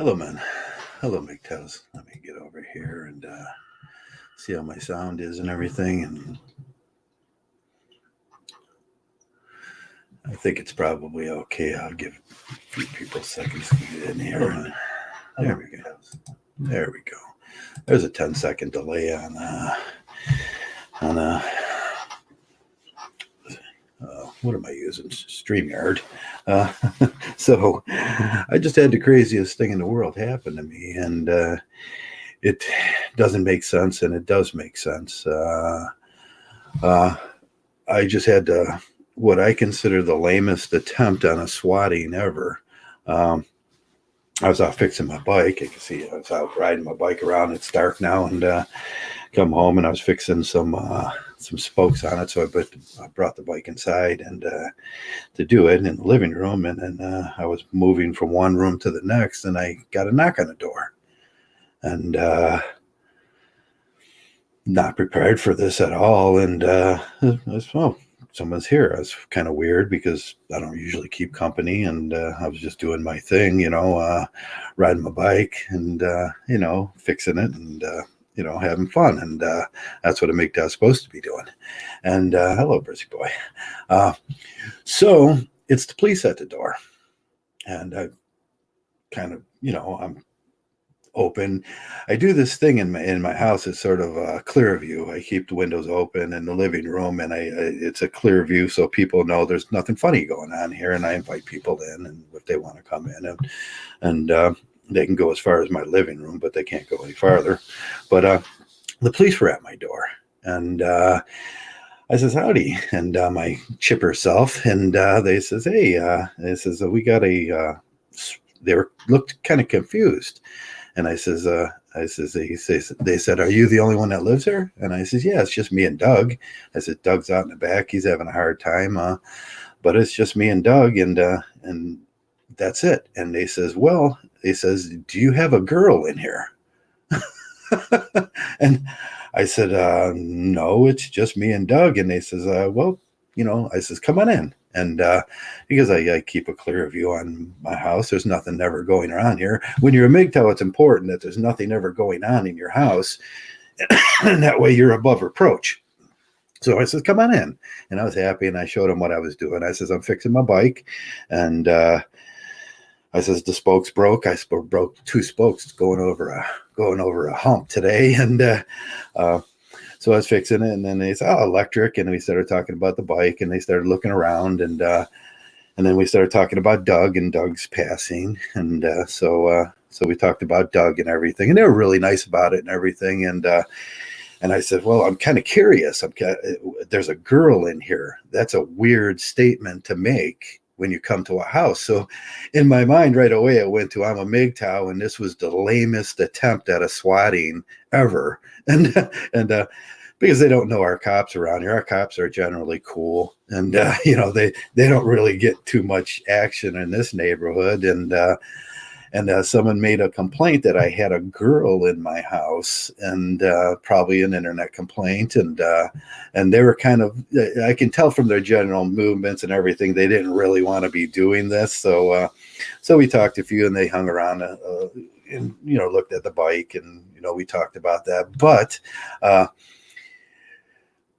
Hello, man. Hello, mgtows. Let me get over here and see how my sound is and everything. And I think it's probably okay. I'll give a few people seconds to get in here. And there we go. There we go. There's a 10-second delay on what am I using? StreamYard. Uh, so I just had the craziest thing in the world happen to me, and it doesn't make sense, and it does make sense. I just had what I consider the lamest attempt on a swatting ever. Um, I was out fixing my bike. You can see I was out riding my bike around. It's dark now, and come home, and I was fixing some spokes on it. So I brought the bike inside and to do it in the living room, and then I was moving from one room to the next, and I got a knock on the door, and not prepared for this at all. And I was, oh, someone's here. I was kind of weird because I don't usually keep company, and I was just doing my thing, riding my bike and fixing it and having fun, and that's what a mgtow's supposed to be doing. And hello, Brizzy boy. So it's the police at the door, and I kind of, I'm open. I do this thing in my house. It's sort of a clear view. I keep the windows open in the living room, and it's a clear view, so people know there's nothing funny going on here. And I invite people in, and if they want to come in, and they can go as far as my living room, but they can't go any farther. But the police were at my door, and I says, howdy, and my chipper self, and they says, hey, they says, we got they looked kind of confused. And I says, they said, are you the only one that lives here? And I says, yeah, it's just me and Doug. I said, Doug's out in the back. He's having a hard time, but it's just me and Doug, and that's it. And they says, do you have a girl in here? And I said, no, it's just me and Doug. And they says, I says, come on in. And because I keep a clear view on my house, there's nothing ever going on here. When you're a mgtow, it's important that there's nothing ever going on in your house. And that way you're above reproach. So I says, come on in. And I was happy, and I showed him what I was doing. I says, I'm fixing my bike. And I says, the spokes broke. I broke two spokes going over a hump today. And so I was fixing it, and then they said, oh, electric. And we started talking about the bike, and they started looking around, and then we started talking about Doug and Doug's passing. And so we talked about Doug and everything, and they were really nice about it and everything. And I said, well, I'm kind of curious. There's a girl in here. That's a weird statement to make when you come to a house. So in my mind right away, it went to, I'm a mgtow, and this was the lamest attempt at a swatting ever. And because they don't know our cops around here. Our cops are generally cool, and they don't really get too much action in this neighborhood. And someone made a complaint that I had a girl in my house, and probably an internet complaint. And they were kind of, I can tell from their general movements and everything, they didn't really want to be doing this. So we talked to a few, and they hung around and looked at the bike, and we talked about that.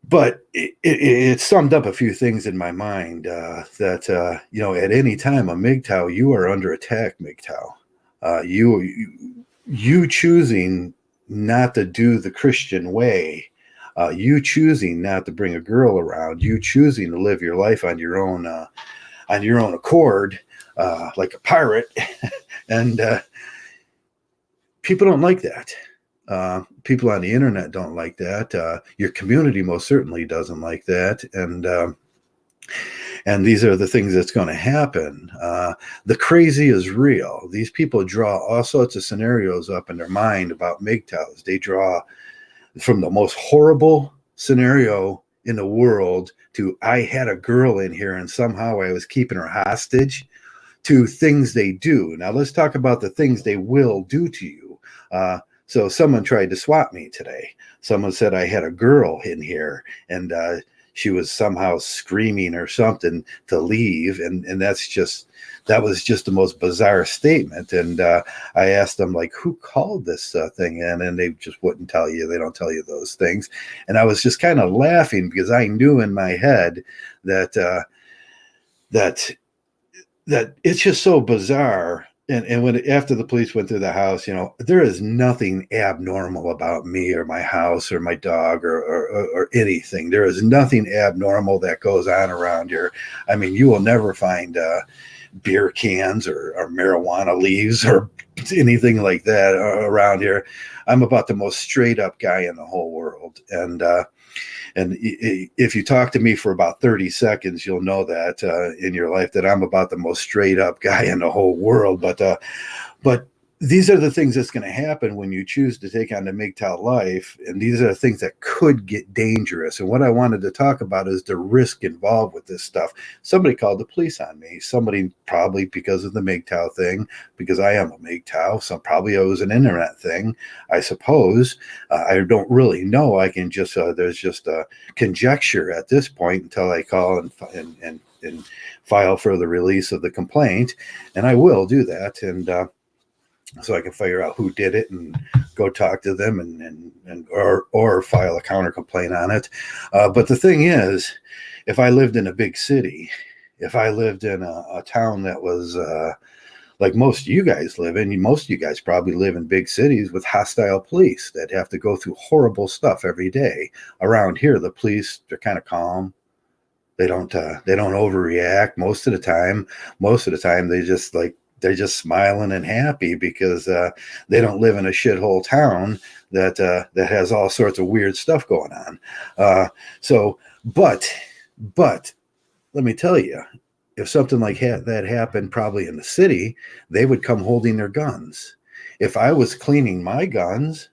But it summed up a few things in my mind that at any time, a mgtow, you are under attack, mgtow. You choosing not to do the Christian way, you choosing not to bring a girl around, you choosing to live your life on your own accord, like a pirate, and people don't like that. People on the internet don't like that. Your community most certainly doesn't like that. And these are the things that's going to happen. The crazy is real. These people draw all sorts of scenarios up in their mind about mgtows. They draw from the most horrible scenario in the world to, I had a girl in here and somehow I was keeping her hostage, to things they do. Now let's talk about the things they will do to you. So someone tried to swat me today. Someone said I had a girl in here, and she was somehow screaming or something to leave, and that was just the most bizarre statement. And I asked them, like, who called this thing in, and they just wouldn't tell you. They don't tell you those things. And I was just kind of laughing because I knew in my head that that that it's just so bizarre. And when after the police went through the house, there is nothing abnormal about me or my house or my dog or anything. There is nothing abnormal that goes on around here. I mean, you will never find beer cans or marijuana leaves or anything like that around here. I'm about the most straight up guy in the whole world. And if you talk to me for about 30 seconds, you'll know that in your life that I'm about the most straight up guy in the whole world. But these are the things that's going to happen when you choose to take on the mgtow life. And these are the things that could get dangerous. And what I wanted to talk about is the risk involved with this stuff. Somebody called the police on me. Somebody probably because of the mgtow thing, because I am a mgtow. So probably it was an internet thing, I suppose. I don't really know. I can just, there's just a conjecture at this point until I call and file for the release of the complaint. And I will do that. And, so I can figure out who did it and go talk to them or file a counter complaint on it. But the thing is, if I lived in a big city, if I lived in a town that was like most of you guys live in, most of you guys probably live in big cities with hostile police that have to go through horrible stuff every day. Around here, the police, they're kind of calm. They don't overreact most of the time. Most of the time, they're just smiling and happy because they don't live in a shithole town that has all sorts of weird stuff going on. But let me tell you, if something like that happened probably in the city, they would come holding their guns. If I was cleaning my guns,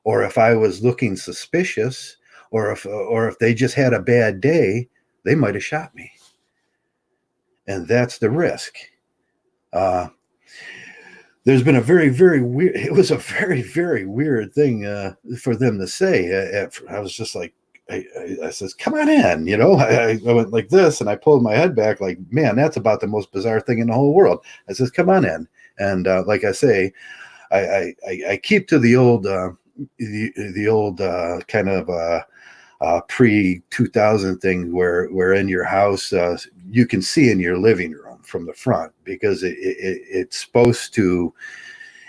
or if I was looking suspicious, or if they just had a bad day, they might have shot me. And that's the risk. There's been a very, very weird, it was a very, very weird thing for them to say. I was just like, I says, come on in, I went like this and I pulled my head back like, man, that's about the most bizarre thing in the whole world. I says, come on in. And like I say, I keep to the old, kind of pre-2000 thing where in your house, you can see in your living room from the front, because it's supposed to,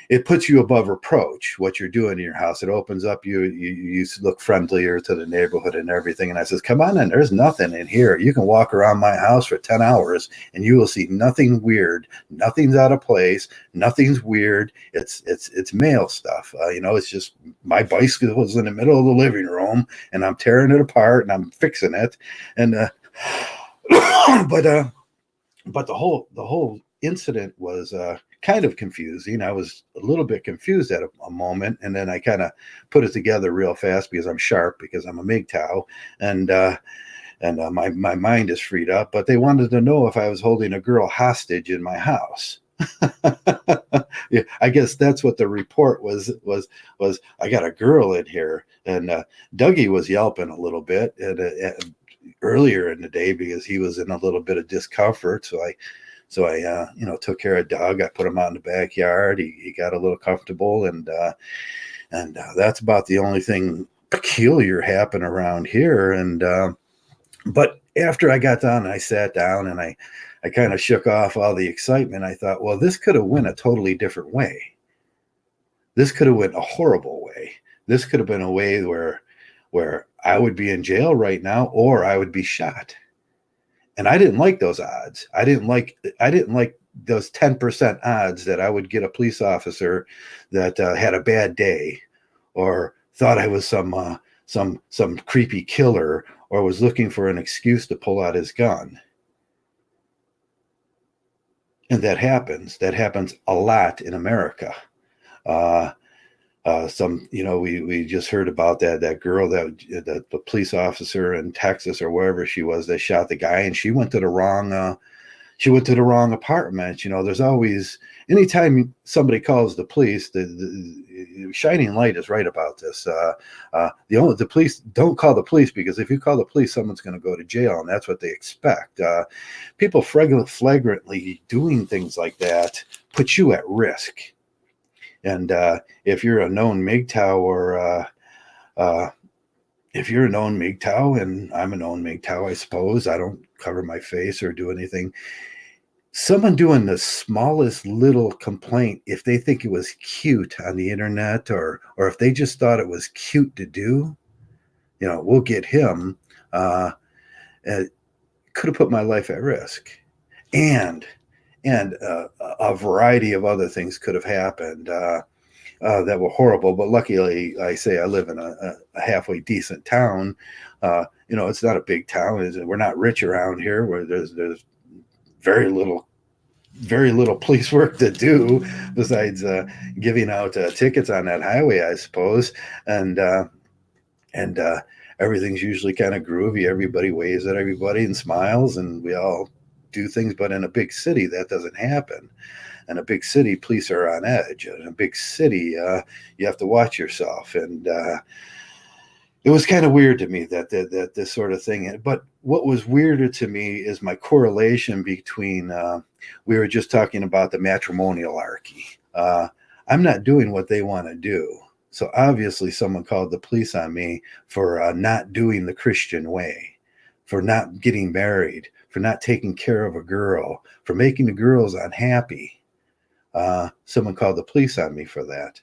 it puts you above reproach what you're doing in your house. It opens up you look friendlier to the neighborhood and everything. And I says, come on in, there's nothing in here. You can walk around my house for 10 hours and you will see nothing weird. Nothing's out of place. Nothing's weird. It's male stuff. It's just my bicycle was in the middle of the living room and I'm tearing it apart and I'm fixing it. And but the whole incident was kind of confusing. I was a little bit confused at a moment, and then I kind of put it together real fast because I'm sharp, because I'm a mgtow, and my mind is freed up. But they wanted to know if I was holding a girl hostage in my house. Yeah, I guess that's what the report was. I got a girl in here, and Dougie was yelping a little bit earlier in the day because he was in a little bit of discomfort. So I took care of Doug. I put him out in the backyard. He got a little comfortable, and that's about the only thing peculiar happened around here. And but after I got done, I sat down and I kind of shook off all the excitement. I thought, well, this could have went a totally different way. This could have went a horrible way. This could have been a way where I would be in jail right now, or I would be shot. And I didn't like those odds. I didn't like those 10% odds that I would get a police officer that had a bad day, or thought I was some creepy killer, or was looking for an excuse to pull out his gun. And that happens. That happens a lot in America. We just heard about that girl that the police officer in Texas or wherever she was that shot the guy, and she went to the wrong apartment. There's always, anytime somebody calls the police, Shining Light is right about this. The police don't call the police, because if you call the police, someone's going to go to jail, and that's what they expect. People flagrantly doing things like that put you at risk. And if you're a known mgtow, or if you're a known mgtow, and I'm a known mgtow, I suppose, I don't cover my face or do anything. Someone doing the smallest little complaint, if they think it was cute on the internet, or if they just thought it was cute to do, we'll get him. It could have put my life at risk, and a variety of other things could have happened that were horrible. But luckily, I say I live in a halfway decent town. It's not a big town. We're not rich around here, where there's very little police work to do besides giving out tickets on that highway, I suppose. And everything's usually kind of groovy. Everybody waves at everybody and smiles, and we all do things. But in a big city, that doesn't happen. In a big city, police are on edge. In a big city, you have to watch yourself. And it was kind of weird to me that this sort of thing. But what was weirder to me is my correlation between, we were just talking about the matrimonialarchy. I'm not doing what they want to do. So obviously someone called the police on me for not doing the Christian way, for not getting married, for not taking care of a girl, for making the girls unhappy. Someone called the police on me for that,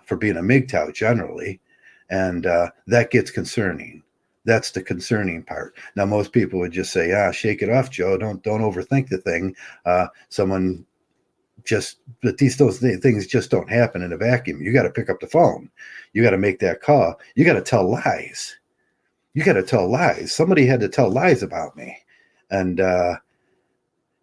for being a mgtow generally. And that gets concerning. That's the concerning part. Now, most people would just say, shake it off, Joe. Don't overthink the thing. But those things just don't happen in a vacuum. You got to pick up the phone. You got to make that call. You got to tell lies. Somebody had to tell lies about me.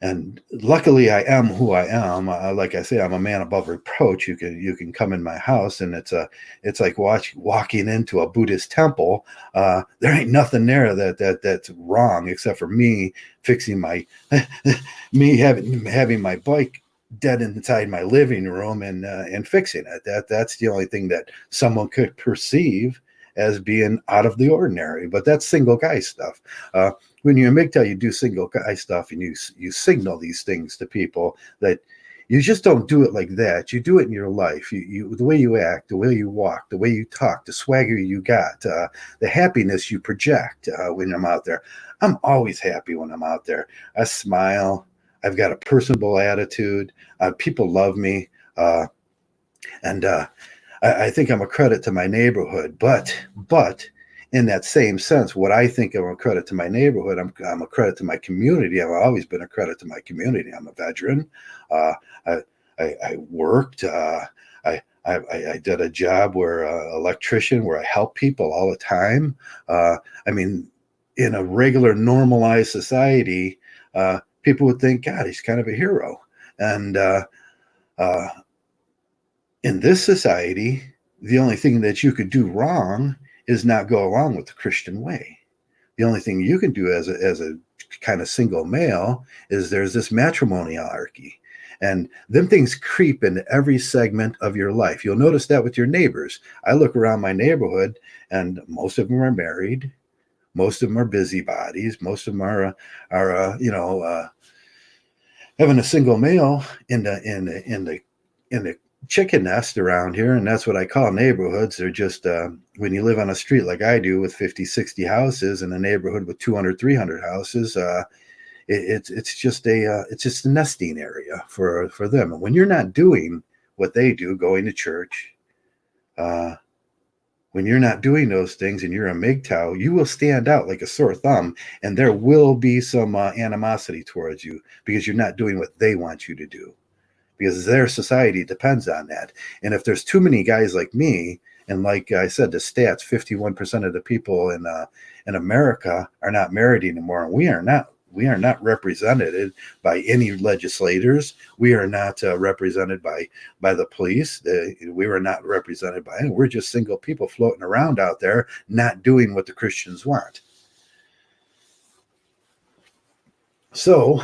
And luckily, I am who I am. Like I say, I'm a man above reproach. You can come in my house, and it's like walking into a Buddhist temple. There ain't nothing there that's wrong, except for me fixing me having my bike dead inside my living room and fixing it. That's the only thing that someone could perceive as being out of the ordinary. But that's single guy stuff. When you're a mgtow, you do single guy stuff, and you signal these things to people that you just don't do it like that. You do it in your life. You the way you act, the way you walk, the way you talk, the swagger you got, the happiness you project when I'm out there. I'm always happy when I'm out there. I smile. I've got a personable attitude. People love me. And I think I'm a credit to my neighborhood. But in that same sense, what I think I'm a credit to my neighborhood, I'm a credit to my community. I've always been a credit to my community. I'm a veteran. I worked. I did a job where electrician, where I help people all the time. In a regular, normalized society, people would think, God, he's kind of a hero. And in this society, the only thing that you could do wrong is not go along with the Christian way. The only thing you can do as a kind of single male is there's this matrimonialarchy. And them things creep into every segment of your life. You'll notice that with your neighbors. I look around my neighborhood, and most of them are married. Most of them are busybodies. Most of them are having a single male in the chicken nest around here. And that's what I call neighborhoods. They're just when you live on a street like I do with 50, 60 houses, in a neighborhood with 200, 300 houses, it's just a nesting area for them. And when you're not doing what they do, going to church, when you're not doing those things and you're a mgtow, you will stand out like a sore thumb, and there will be some animosity towards you because you're not doing what they want you to do, because their society depends on that. And if there's too many guys like me, and like I said, the stats, 51% of the people in America are not married anymore, and we are not represented by any legislators. We are not represented by the police. We were not represented by, we're just single people floating around out there, not doing what the Christians want. So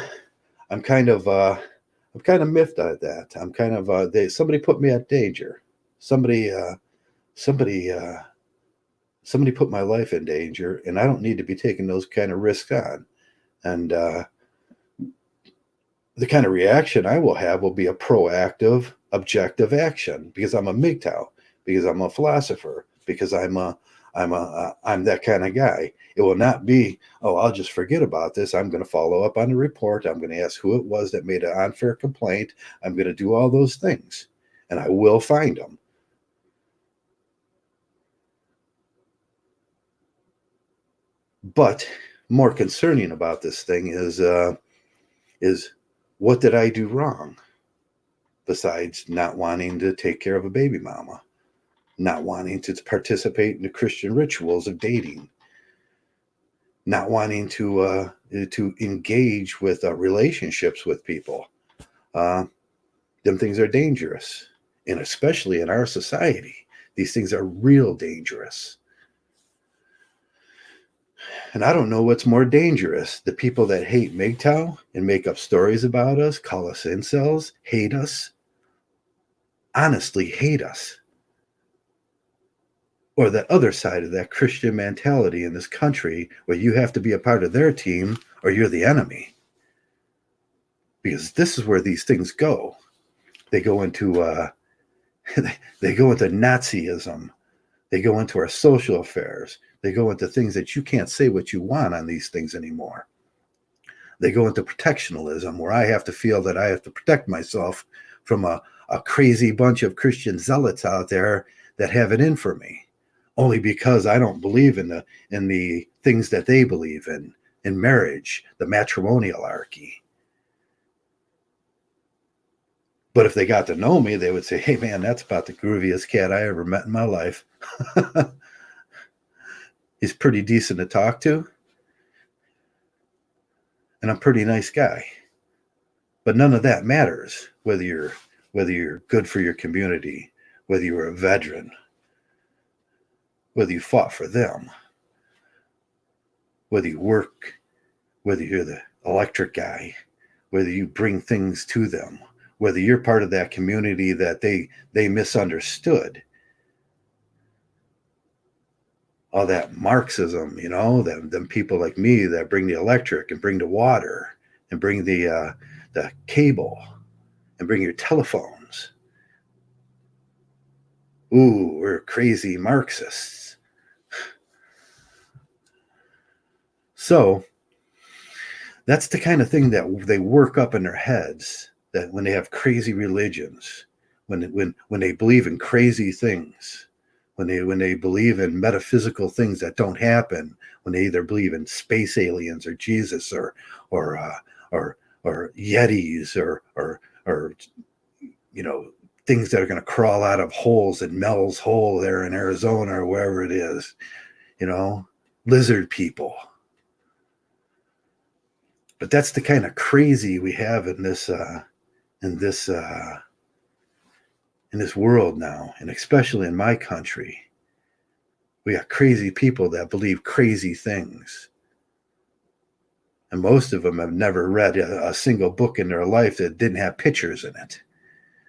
I'm kind of miffed at that. I'm kind of somebody put me at danger. somebody, somebody, somebody put my life in danger, and I don't need to be taking those kind of risks on. And the kind of reaction I will have will be a proactive, objective action because I'm a mgtow, because I'm a philosopher, because I'm that kind of guy. It will not be, oh, I'll just forget about this. I'm going to follow up on the report. I'm going to ask who it was that made an unfair complaint. I'm going to do all those things, and I will find them. But more concerning about this thing is what did I do wrong besides not wanting to take care of a baby mama, not wanting to participate in the Christian rituals of dating, not wanting to engage with relationships with people. Them things are dangerous, and especially in our society, these things are real dangerous. And I don't know what's more dangerous. The people that hate mgtow and make up stories about us, call us incels, hate us, honestly hate us. Or that other side of that Christian mentality in this country where you have to be a part of their team or you're the enemy. Because this is where these things go. They go into they go into Nazism. They go into our social affairs. They go into things that you can't say what you want on these things anymore. They go into protectionism, where I have to feel that I have to protect myself from a crazy bunch of Christian zealots out there that have it in for me, only because I don't believe in the things that they believe in marriage, the matrimonialarchy. But if they got to know me, they would say, hey, man, that's about the grooviest cat I ever met in my life. He's pretty decent to talk to. And I'm a pretty nice guy. But none of that matters, whether you're good for your community, whether you're a veteran, whether you fought for them, whether you work, whether you're the electric guy, whether you bring things to them, whether you're part of that community that they misunderstood. All that Marxism, them people like me that bring the electric and bring the water and bring the cable and bring your telephones. Ooh, we're crazy Marxists. So that's the kind of thing that they work up in their heads, that when they have crazy religions, when they believe in crazy things, when they believe in metaphysical things that don't happen, when they either believe in space aliens or Jesus or Yetis or things that are going to crawl out of holes in Mel's Hole there in Arizona or wherever it is, lizard people. But that's the kind of crazy we have in this world now, and especially in my country. We got crazy people that believe crazy things. And most of them have never read a single book in their life that didn't have pictures in it.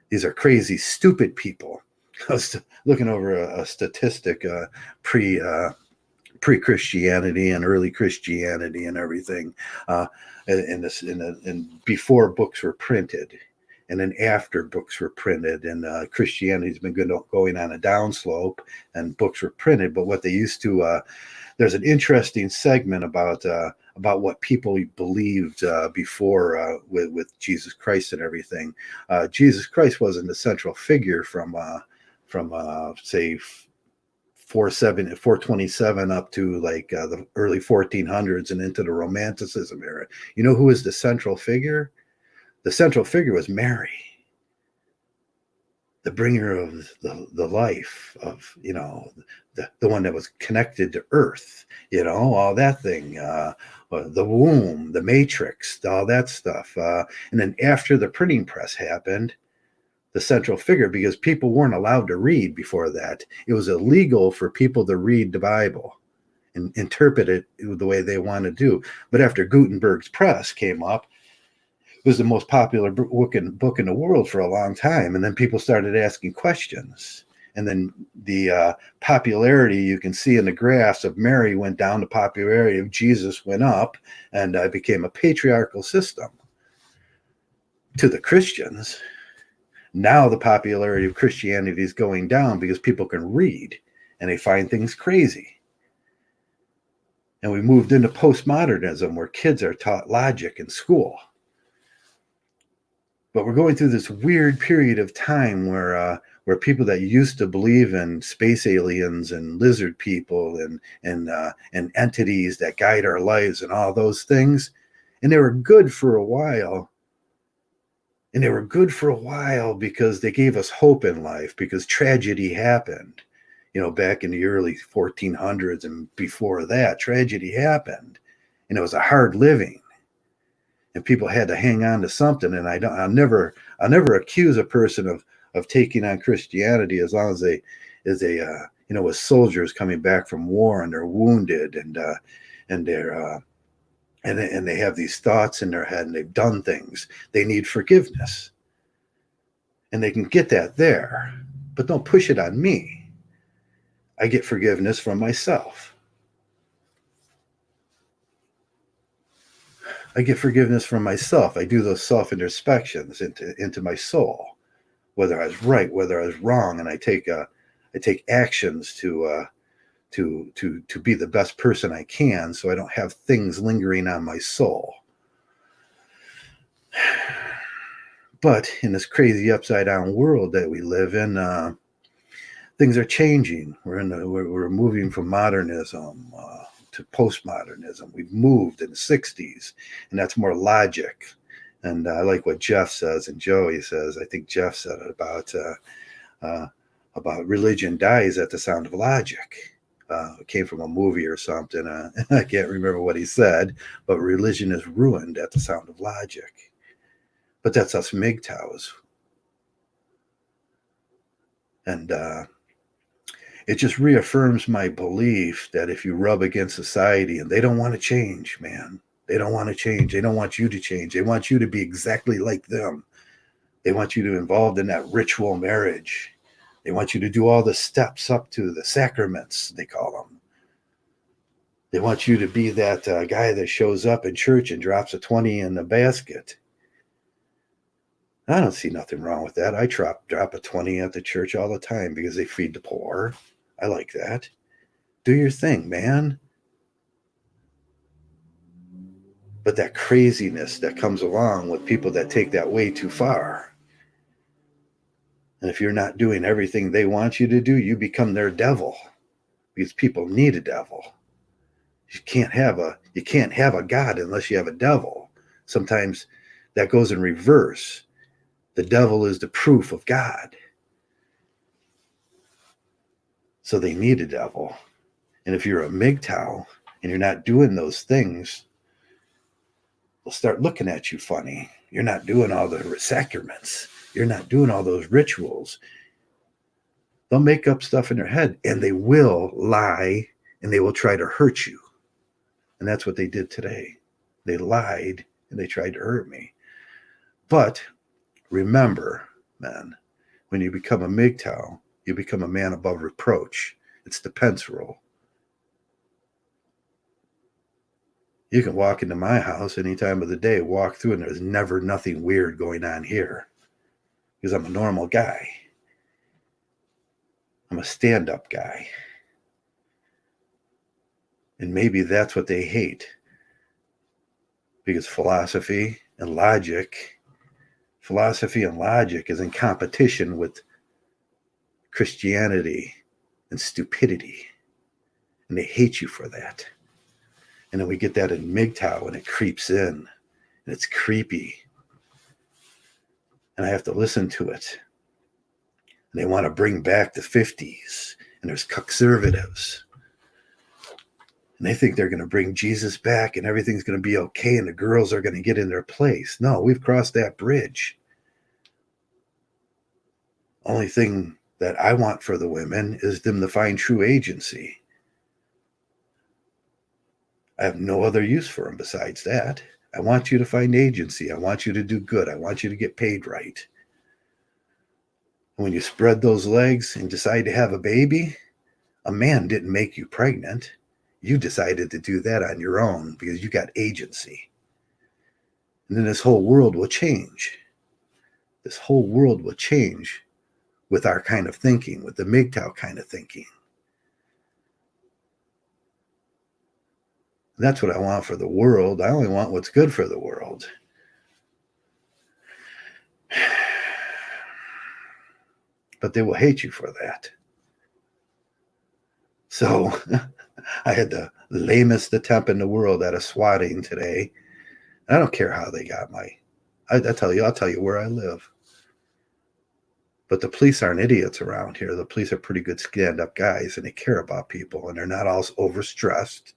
These are crazy, stupid people. I was looking over a statistic pre-Christianity and early Christianity and everything, and before books were printed, and then after books were printed, and Christianity's been going on a downslope, and books were printed. But what they used to, there's an interesting segment about what people believed before with Jesus Christ and everything. Jesus Christ wasn't the central figure from say 427 up to like the early 1400s and into the Romanticism era. You know who was the central figure? The central figure was Mary, the bringer of the life of, the one that was connected to earth, all that thing, the womb, the matrix, all that stuff. And then after the printing press happened, the central figure, because people weren't allowed to read before that. It was illegal for people to read the Bible and interpret it the way they want to do. But after Gutenberg's press came up, it was the most popular book in the world for a long time. And then people started asking questions. And then the popularity you can see in the graphs of Mary went down, the popularity of Jesus went up, and became a patriarchal system. To the Christians, now the popularity of Christianity is going down because people can read and they find things crazy. And we moved into postmodernism where kids are taught logic in school. But we're going through this weird period of time where people that used to believe in space aliens and lizard people and entities that guide our lives and all those things, and they were good for a while. And they were good for a while because they gave us hope in life, because tragedy happened. Back in the early 1400s and before that, tragedy happened, and it was a hard living. And people had to hang on to something. And I'll never accuse a person of taking on Christianity as long as they with soldiers coming back from war and they're wounded and they're and they have these thoughts in their head and they've done things. They need forgiveness, and they can get that there, but don't push it on me. I get forgiveness from myself. I get forgiveness from myself. I do those self-introspections into my soul, whether I was right, whether I was wrong, and I take actions to be the best person I can, so I don't have things lingering on my soul. But in this crazy upside down world that we live in, things are changing. We're moving from modernism to postmodernism. We've moved in the 60s, and that's more logic. And I like what Jeff says, and Joey says, I think Jeff said it about religion dies at the sound of logic. It came from a movie or something. I can't remember what he said, but religion is ruined at the sound of logic. But that's us mgtows. And it just reaffirms my belief that if you rub against society, and they don't want to change, man, they don't want to change. They don't want you to change. They want you to be exactly like them. They want you to be involved in that ritual marriage. They want you to do all the steps up to the sacraments, they call them. They want you to be that guy that shows up in church and drops a 20 in the basket. I don't see nothing wrong with that. I drop a 20 at the church all the time because they feed the poor. I like that. Do your thing, man. But that craziness that comes along with people that take that way too far. And if you're not doing everything they want you to do, you become their devil, because people need a devil. You can't have a God unless you have a devil. Sometimes that goes in reverse. The devil is the proof of God. So they need a devil. And if you're a mgtow and you're not doing those things, they'll start looking at you funny. You're not doing all the sacraments. You're not doing all those rituals. They'll make up stuff in their head, and they will lie, and they will try to hurt you. And that's what they did today. They lied, and they tried to hurt me. But remember, man, when you become a mgtow, you become a man above reproach. It's the Pence rule. You can walk into my house any time of the day, walk through, and there's never nothing weird going on here, because I'm a normal guy. I'm a stand-up guy. And maybe that's what they hate, because philosophy and logic is in competition with Christianity and stupidity. And they hate you for that. And then we get that in mgtow, and it creeps in, and it's creepy. And I have to listen to it. And they want to bring back the 50s, and there's conservatives. And they think they're going to bring Jesus back, and everything's going to be okay, and the girls are going to get in their place. No, we've crossed that bridge. Only thing that I want for the women is them to find true agency. I have no other use for them besides that. I want you to find agency. I want you to do good. I want you to get paid right. When you spread those legs and decide to have a baby, a man didn't make you pregnant. You decided to do that on your own because you got agency. And then this whole world will change. This whole world will change with our kind of thinking, with the mgtow kind of thinking. That's what I want for the world. I only want what's good for the world. But they will hate you for that. So I had the lamest attempt in the world at a swatting today. I don't care how they got I'll tell you where I live. But the police aren't idiots around here. The police are pretty good stand-up guys, and they care about people, and they're not all overstressed.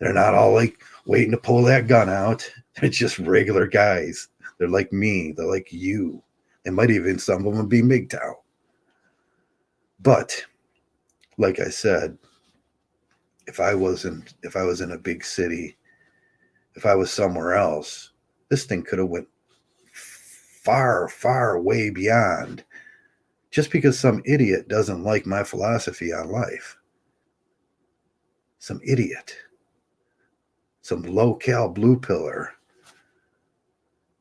They're not all like waiting to pull that gun out. They're just regular guys. They're like me. They're like you. They might even, some of them, be mgtow. But like I said, if I was in a big city, if I was somewhere else, this thing could have went far, far way beyond just because some idiot doesn't like my philosophy on life. Some idiot. Some low-cal blue pillar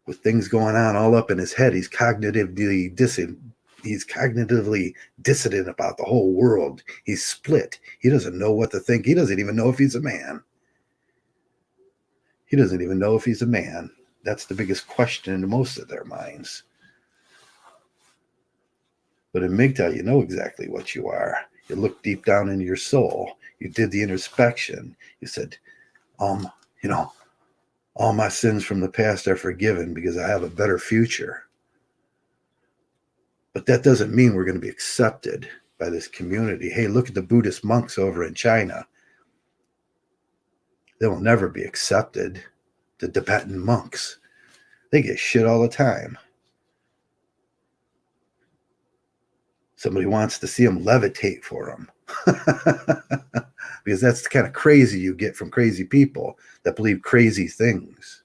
with things going on all up in his head. He's cognitively dissident about the whole world. He's split. He doesn't know what to think. He doesn't even know if he's a man. He doesn't even know if he's a man. That's the biggest question in most of their minds. But in mgtow, you know exactly what you are. You look deep down into your soul. You did the introspection. You said, all my sins from the past are forgiven because I have a better future. But that doesn't mean we're going to be accepted by this community. Hey, look at the Buddhist monks over in China. They will never be accepted. The Tibetan monks, they get shit all the time. Somebody wants to see them levitate for them. Because that's the kind of crazy you get from crazy people that believe crazy things.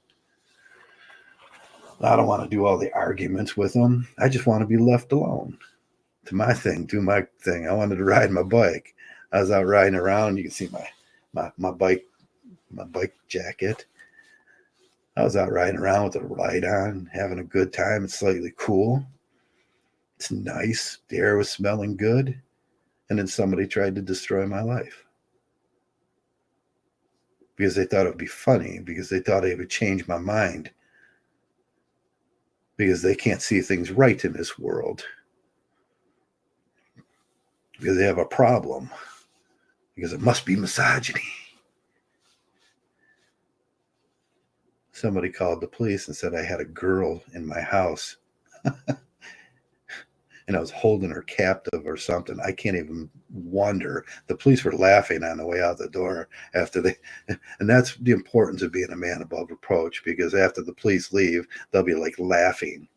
I don't want to do all the arguments with them. I just want to be left alone. Do my thing. I wanted to ride my bike. I was out riding around. You can see my bike jacket. I was out riding around with the light on, having a good time. It's slightly cool. It's nice. The air was smelling good. And then somebody tried to destroy my life. Because they thought it would be funny. Because they thought it would change my mind. Because they can't see things right in this world. Because they have a problem. Because it must be misogyny. Somebody called the police and said I had a girl in my house. And I was holding her captive or something. I can't even wonder. The police were laughing on the way out the door after and that's the importance of being a man above reproach, because after the police leave, they'll be like laughing.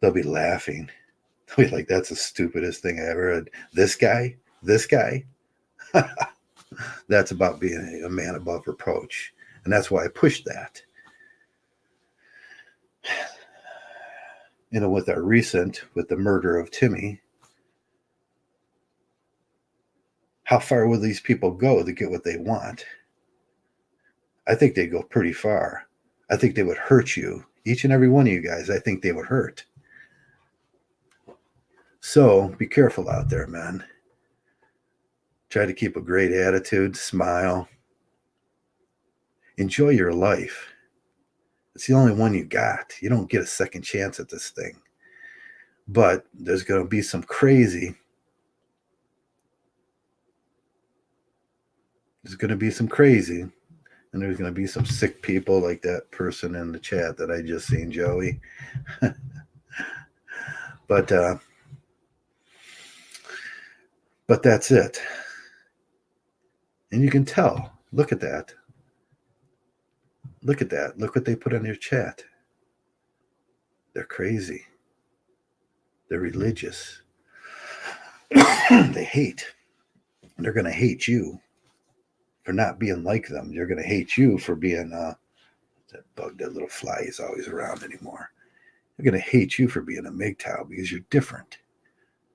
They'll be laughing. They'll be like, that's the stupidest thing I ever heard. This guy. That's about being a man above reproach. And that's why I pushed that. With the murder of Timmy, how far will these people go to get what they want? I think they go pretty far. I think they would hurt you. Each and every one of you guys, I think they would hurt. So be careful out there, man. Try to keep a great attitude, smile. Enjoy your life. It's the only one you got. You don't get a second chance at this thing. But there's going to be some crazy. There's going to be some crazy. And there's going to be some sick people like that person in the chat that I just seen, Joey. But that's it. And you can tell. Look at that. Look at that. Look what they put in their chat. They're crazy. They're religious. They hate. And they're going to hate you for not being like them. They're going to hate you for being that little fly is always around anymore. They're going to hate you for being a mgtow because you're different.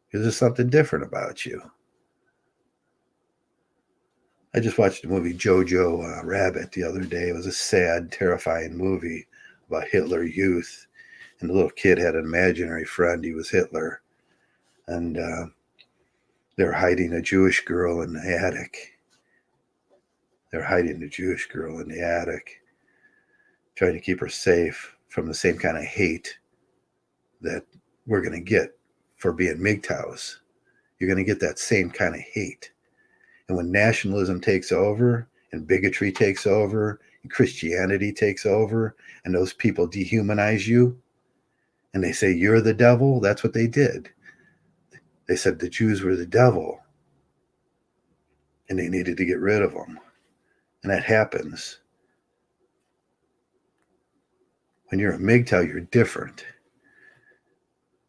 Because there's something different about you. I just watched the movie Jojo Rabbit the other day. It was a sad, terrifying movie about Hitler Youth. And the little kid had an imaginary friend. He was Hitler. And they were hiding a Jewish girl in the attic. They're hiding the Jewish girl in the attic, trying to keep her safe from the same kind of hate that we're going to get for being MGTOWs. You're going to get that same kind of hate. And when nationalism takes over and bigotry takes over and Christianity takes over and those people dehumanize you and they say you're the devil, that's what they did. They said the Jews were the devil and they needed to get rid of them. And that happens. When you're a MGTOW, you're different.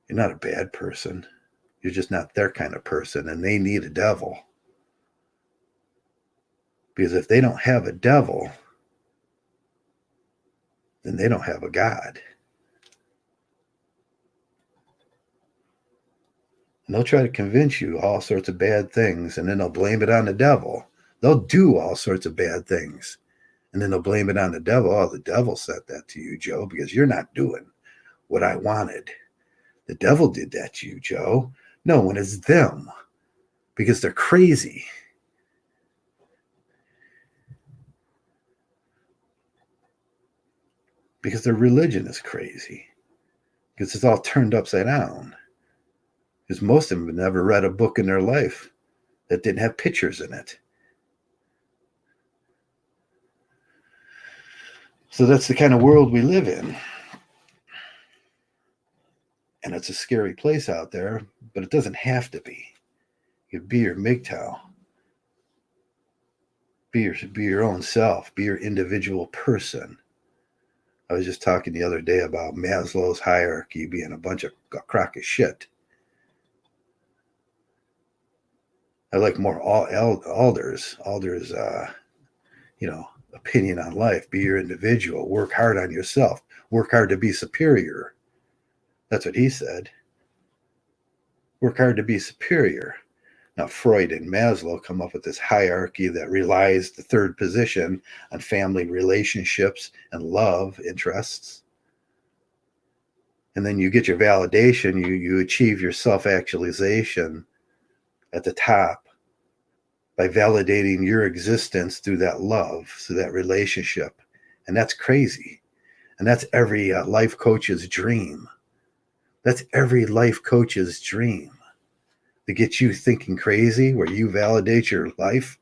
You're not a bad person. You're just not their kind of person, and they need a devil. Because if they don't have a devil, then they don't have a God. And they'll try to convince you all sorts of bad things, and then they'll blame it on the devil. They'll do all sorts of bad things. And then they'll blame it on the devil. Oh, the devil said that to you, Joe, because you're not doing what I wanted. The devil did that to you, Joe. No, when it's them, because they're crazy. Because their religion is crazy. Because it's all turned upside down. Because most of them have never read a book in their life that didn't have pictures in it. So that's the kind of world we live in. And it's a scary place out there, but it doesn't have to be. You be your MGTOW. Be your own self. Be your individual person. I was just talking the other day about Maslow's hierarchy being a bunch of crock of shit. I like more Alder's opinion on life. Be your individual. Work hard on yourself. Work hard to be superior. That's what he said. Work hard to be superior. Now, Freud and Maslow come up with this hierarchy that relies the third position on family relationships and love interests. And then you get your validation, you achieve your self-actualization at the top by validating your existence through that love, through that relationship. And that's crazy. And that's every life coach's dream. That's every life coach's dream. To get you thinking crazy, where you validate your life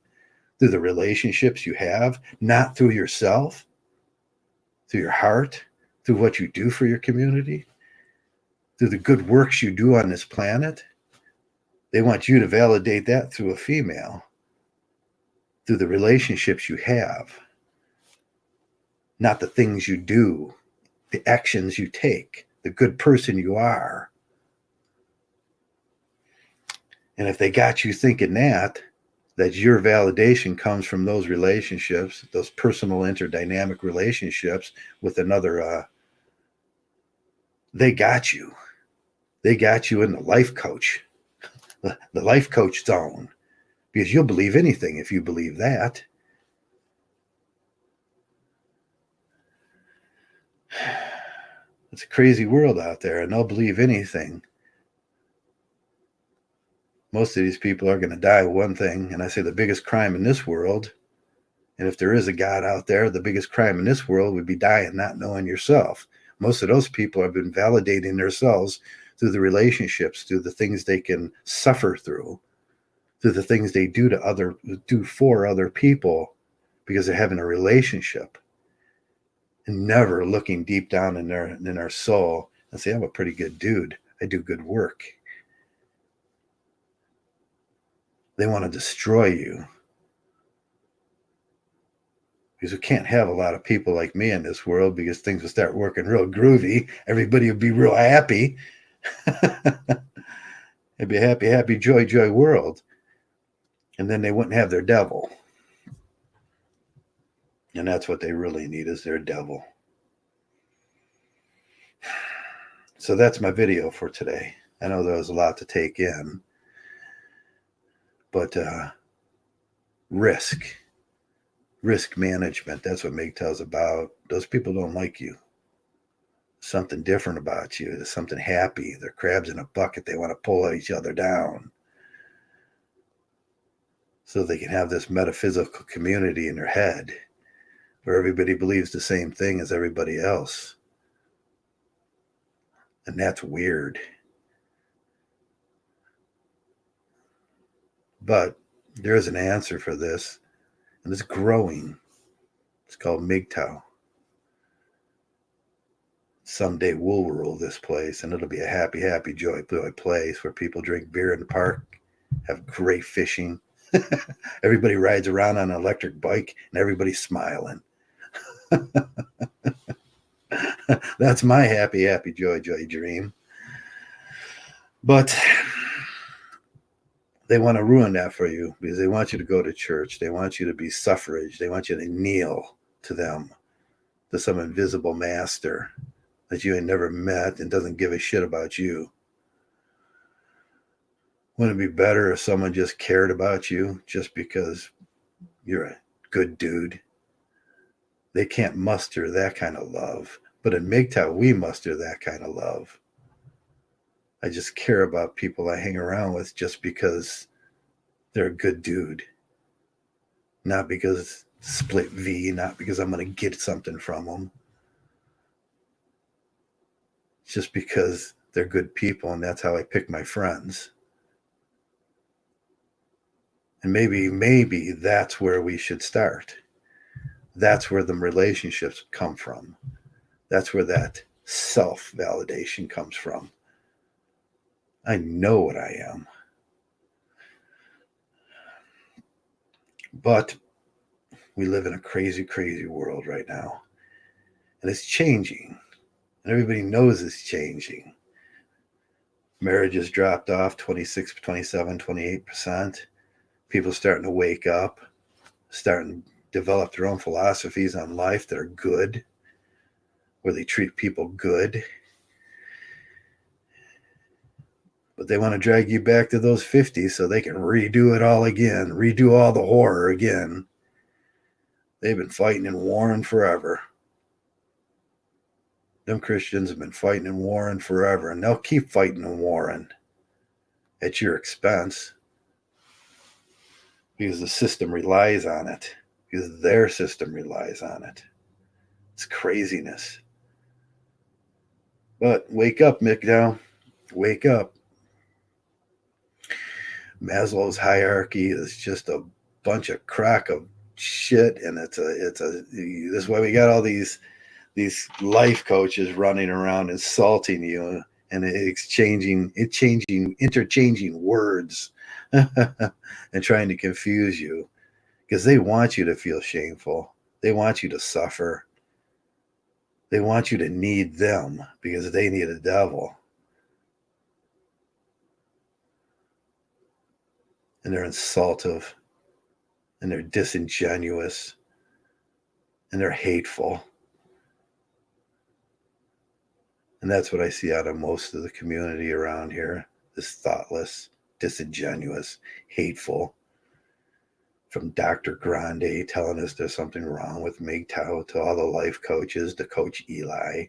through the relationships you have, not through yourself, through your heart, through what you do for your community, through the good works you do on this planet. They want you to validate that through a female, through the relationships you have, not the things you do, the actions you take, the good person you are. And if they got you thinking that your validation comes from those relationships, those personal interdynamic relationships with another, they got you. They got you in the life coach, the life coach zone, because you'll believe anything if you believe that. It's a crazy world out there, and they'll believe anything. Most of these people are going to die one thing, and I say the biggest crime in this world, and if there is a God out there, the biggest crime in this world would be dying not knowing yourself. Most of those people have been validating themselves through the relationships, through the things they can suffer through the things they do for other people, because they're having a relationship and never looking deep down in their soul and say, I'm a pretty good dude. I do good work. They want to destroy you. Because we can't have a lot of people like me in this world, because things will start working real groovy. Everybody will be real happy. It'd be a happy, happy, joy, joy world. And then they wouldn't have their devil. And that's what they really need, is their devil. So that's my video for today. I know there was a lot to take in, but risk management, that's what mgtow's about. Those people don't like you. Something different about you. There's something happy. They're crabs in a bucket. They want to pull each other down so they can have this metaphysical community in their head where everybody believes the same thing as everybody else. And that's weird. But there is an answer for this, and it's growing. It's called mgtow. Someday we'll rule this place, and it'll be a happy, happy, joy place where people drink beer in the park, have great fishing. Everybody rides around on an electric bike, and everybody's smiling. That's my happy, happy, joy dream. But they want to ruin that for you because they want you to go to church. They want you to be suffrage. They want you to kneel to them, to some invisible master that you ain't never met and doesn't give a shit about you. Wouldn't it be better if someone just cared about you just because you're a good dude? They can't muster that kind of love. But in mgtow, we muster that kind of love. I just care about people I hang around with just because they're a good dude. Not because split V, not because I'm going to get something from them. Just because they're good people, and that's how I pick my friends. And maybe that's where we should start. That's where the relationships come from. That's where that self-validation comes from. I know what I am. But we live in a crazy, crazy world right now. And it's changing. And everybody knows it's changing. Marriages dropped off 26, 27, 28%. People starting to wake up, starting to develop their own philosophies on life that are good, where they treat people good. But they want to drag you back to those 50s so they can redo it all again, redo all the horror again. They've been fighting and warring forever. Them Christians have been fighting and warring forever, and they'll keep fighting and warring at your expense because the system relies on it, because their system relies on it. It's craziness. But wake up, mgtow. Wake up. Maslow's hierarchy is just a bunch of crock of shit, and it's a this is why we got all these life coaches running around insulting you and interchanging words and trying to confuse you because they want you to feel shameful. They want you to suffer. They want you to need them because they need a devil. And they're insultive, and they're disingenuous, and they're hateful. And that's what I see out of most of the community around here, is thoughtless, disingenuous, hateful. From Dr. Grande telling us there's something wrong with mgtow to all the life coaches, to Coach Eli.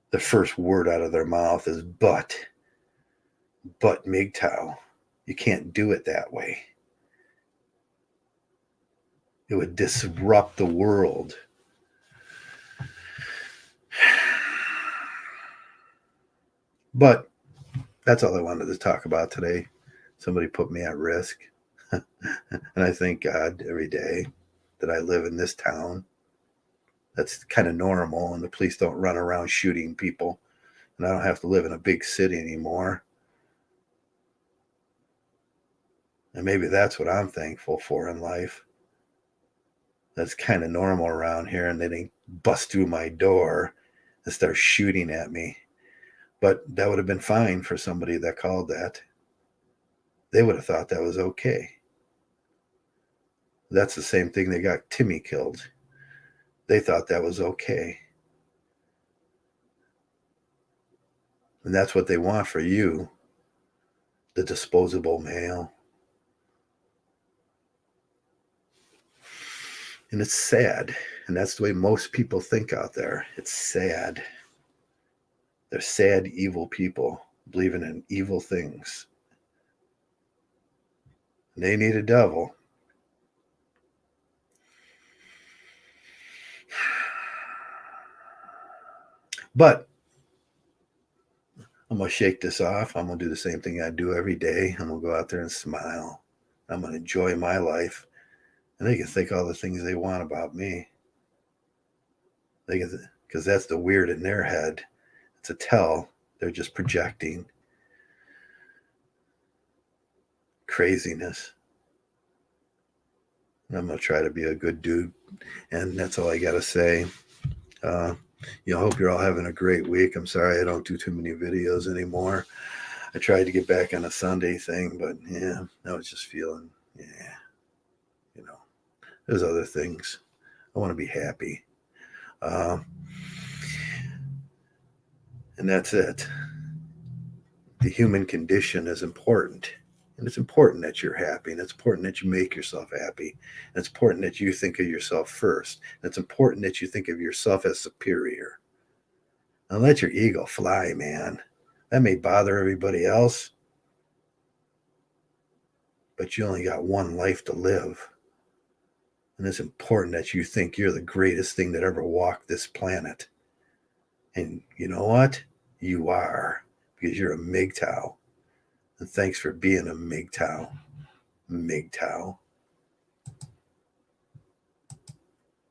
The first word out of their mouth is but mgtow. You can't do it that way. It would disrupt the world. But that's all I wanted to talk about today. Somebody put me at risk. And I thank God every day that I live in this town. That's kind of normal, and the police don't run around shooting people. And I don't have to live in a big city anymore. And maybe that's what I'm thankful for in life. That's kind of normal around here, and they didn't bust through my door and start shooting at me. But that would have been fine for somebody that called that. They would have thought that was okay. That's the same thing they got Timmy killed. They thought that was okay. And that's what they want for you, the disposable male. And it's sad. And that's the way most people think out there. It's sad. They're sad, evil people believing in evil things. And they need a devil. But I'm going to shake this off. I'm going to do the same thing I do every day. I'm going to go out there and smile. I'm going to enjoy my life. And they can think all the things they want about me. They can, because that's the weird in their head. It's a tell. They're just projecting craziness. And I'm going to try to be a good dude. And that's all I got to say. I hope you're all having a great week. I'm sorry I don't do too many videos anymore. I tried to get back on a Sunday thing, but yeah, I was just feeling, there's other things. I want to be happy. And that's it. The human condition is important. And it's important that you're happy. And it's important that you make yourself happy. And it's important that you think of yourself first. And it's important that you think of yourself as superior. And let your ego fly, man. That may bother everybody else, but you only got one life to live. And it's important that you think you're the greatest thing that ever walked this planet. And you know what? You are, because you're a mgtow. And thanks for being a mgtow. mgtow.